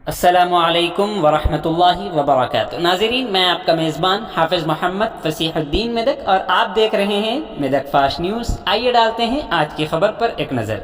अस्सलामुअलैकुम वरहमतुल्लाहि वबरकातुहू। नाज़रीन, मैं आपका मेज़बान हाफिज़ मोहम्मद फ़सीहुद्दीन मेदक और आप देख रहे हैं मेदक फास्ट न्यूज़। आइए डालते हैं आज की खबर पर एक नज़र।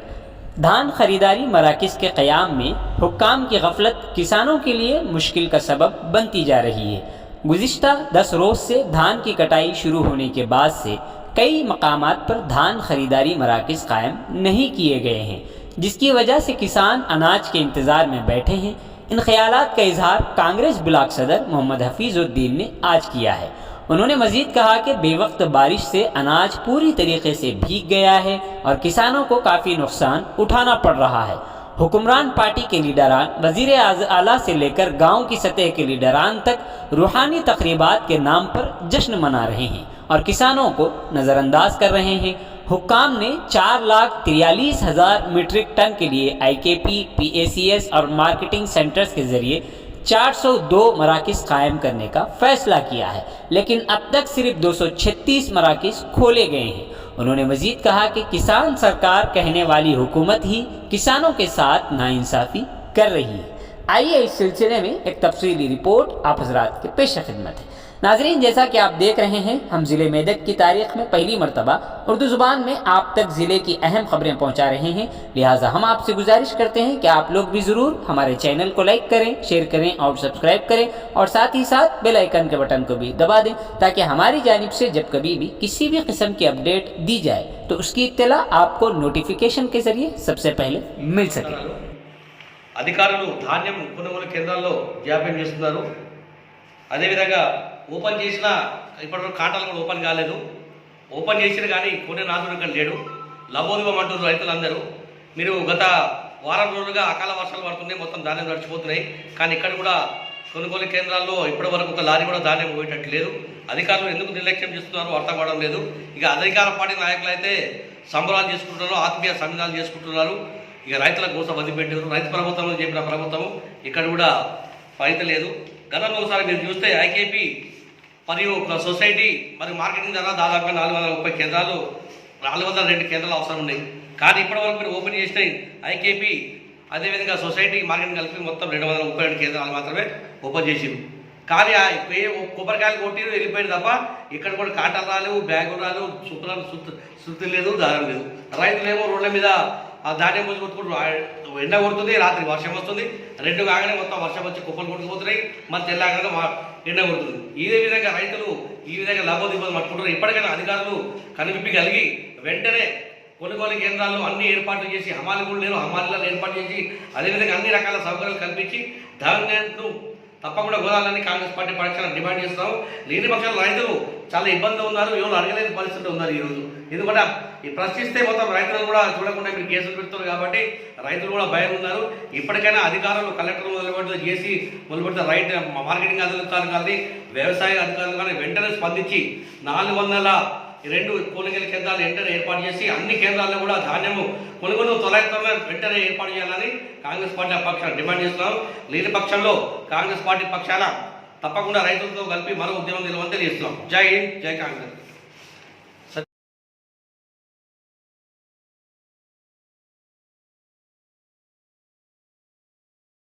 धान खरीदारी मराकिज़ के क़याम में हुक्काम की गफलत किसानों के लिए मुश्किल का सबब बनती जा रही है। गुज़िश्ता 10 रोज़ से धान की कटाई शुरू होने के बाद से कई मकामात पर धान खरीदारी मराकिज़ कायम नहीं किए गए हैं, जिसकी वजह से किसान अनाज के इंतज़ार में बैठे हैं। इन ख्यालात का इजहार कांग्रेस ब्लॉक सदर मोहम्मद हफीज़ुद्दीन ने आज किया है। उन्होंने मज़ीद कहा कि बेवक्त बारिश से अनाज पूरी तरीके से भीग गया है और किसानों को काफ़ी नुकसान उठाना पड़ रहा है। हुक्मरान पार्टी के लीडरान वज़ीर आला से लेकर गांव की सतह के लीडरान तक रूहानी तकरीबात के नाम पर जश्न मना रहे हैं और किसानों को नज़रअंदाज कर रहे हैं। हुक्काम ने 4,43,000 मीट्रिक टन के लिए IKP, PACS और मार्केटिंग सेंटर्स के जरिए 402 मराकिज़ कायम करने का फैसला किया है, लेकिन अब तक सिर्फ 236 मराकिज़ खोले गए हैं। उन्होंने मज़ीद कहा कि किसान सरकार कहने वाली हुकूमत ही किसानों के साथ नाइंसाफ़ी कर रही है। आइए इस सिलसिले में एक तफसीली रिपोर्ट आप हज़रात के पेश खिदमत है। नाज़रीन, जैसा कि आप देख रहे हैं, हम ज़िले मेदक की तारीख़ में पहली मरतबा उर्दू ज़ुबान में आप तक ज़िले की अहम खबरें पहुँचा रहे हैं। लिहाजा हम आपसे गुजारिश करते हैं कि आप लोग भी ज़रूर हमारे चैनल को लाइक करें, शेयर करें और सब्सक्राइब करें और साथ ही साथ बेल आइकन के बटन को भी दबा दें, ताकि हमारी जानिब से जब कभी भी किसी भी किस्म की अपडेट दी जाए तो उसकी इत्तला आपको नोटिफिकेशन के ज़रिए सबसे पहले मिल सके। అధికారులు ధాన్యం కొనుగోలు కేంద్రాల్లో జాప్యం చేస్తున్నారు. అదేవిధంగా ఓపెన్ చేసిన ఇప్పటివరకు కాంటాలు కూడా ఓపెన్ కాలేదు. ఓపెన్ చేసిన కానీ కొనే నాదుడు ఇక్కడ లేడు. లబోదిబం అంటున్నారు రైతులందరూ. మీరు గత వారం రోజులుగా అకాల వర్షాలు పడుతున్నాయి, మొత్తం ధాన్యం నడిచిపోతున్నాయి. కానీ ఇక్కడ కూడా కొనుగోలు కేంద్రాల్లో ఇప్పటి వరకు ఒక లారీ కూడా ధాన్యం పోయేటట్టు లేదు. అధికారులు ఎందుకు నిర్లక్ష్యం చేస్తున్నారో అర్థం కావడం లేదు. ఇక అధికార పార్టీ నాయకులు అయితే సంబరాలు చేసుకుంటున్నారు, ఆత్మీయ సమ్మిళనాలు చేసుకుంటున్నారు. ఇక రైతుల కోసం వదిలిపెట్టారు. రైతు ప్రభుత్వం చెప్పిన ప్రభుత్వం ఇక్కడ కూడా ఫలిత లేదు. గతంలో ఒకసారి మీరు చూస్తే IKP మరియు సొసైటీ మరియు మార్కెటింగ్ ద్వారా దాదాపుగా 430 కేంద్రాలు 402 కేంద్రాలు అవసరం ఉన్నాయి. కానీ ఇప్పటివరకు మీరు ఓపెన్ చేసినాయి IKP అదేవిధంగా సొసైటీ మార్కెటింగ్ కలిపి మొత్తం 232 కేంద్రాలు మాత్రమే ఓపెన్ చేసిరు. కానీ కొబ్బరికాయలు కొట్టి వెళ్ళిపోయారు తప్ప ఇక్కడ కూడా కాటాలు రాలేవు, బ్యాగులు రాలేవు, శుద్ధి లేదు, దారం లేదు. రైతులేమో రోడ్ల మీద ఆ ధాన్యం పోసి కొట్టుకుంటూ ఎండ కొడుతుంది, రాత్రి వర్షం వస్తుంది, 2 కాగానే మొత్తం వర్షం వచ్చి కుప్పలు కొట్టుకుపోతున్నాయి, మళ్ళీ తెల్లాగానే ఎండ కొడుతుంది. ఇదే విధంగా రైతులు ఈ విధంగా లాభోదిబ్బలు పట్టుకుంటారు. ఇప్పటికైనా అధికారులు కనివిప్పి కలిగి వెంటనే కొనుగోలు కేంద్రాల్లో అన్ని ఏర్పాట్లు చేసి, హమాలి కూడా లేరు, హమాలీలను ఏర్పాటు చేసి అదేవిధంగా అన్ని రకాల సౌకర్యాలు కల్పించి ధాన్యాన్ని తప్పకుండా గోదాలని కాంగ్రెస్ పార్టీ పక్షాన డిమాండ్ చేస్తాం. లేని పక్షాలు రైతులు చాలా ఇబ్బందులు ఉన్నారు, ఎవరు అడగలేని పరిస్థితి ఉన్నారు ఈరోజు. ఎందుకంటే ఈ ప్రశ్నిస్తే మొత్తం రైతులు కూడా చూడకుండా మీరు కేసులు పెడుతున్నారు కాబట్టి రైతులు కూడా భయం ఉన్నారు. ఇప్పటికైనా అధికారులు కలెక్టర్ మొదలుపెడితే చేసి మొదలుపెడితే మార్కెటింగ్ అధికారులు కానీ వ్యవసాయ అధికారులు కానీ వెంటనే స్పందించి 402 కొనుగోలు కేంద్రాలు వెంటనే ఏర్పాటు చేసి అన్ని కేంద్రాల్లో కూడా ధాన్యము కొనుగోలు త్వరగా వెంటనే ఏర్పాటు చేయాలని కాంగ్రెస్ పార్టీ పక్షాన డిమాండ్ చేస్తున్నాం. లేని పక్షంలో కాంగ్రెస్ పార్టీ పక్షాన తప్పకుండా రైతులతో కలిపి మరో ఉద్యమం నిలవని తెలియజేస్తున్నాం. జై హింద్, జై కాంగ్రెస్.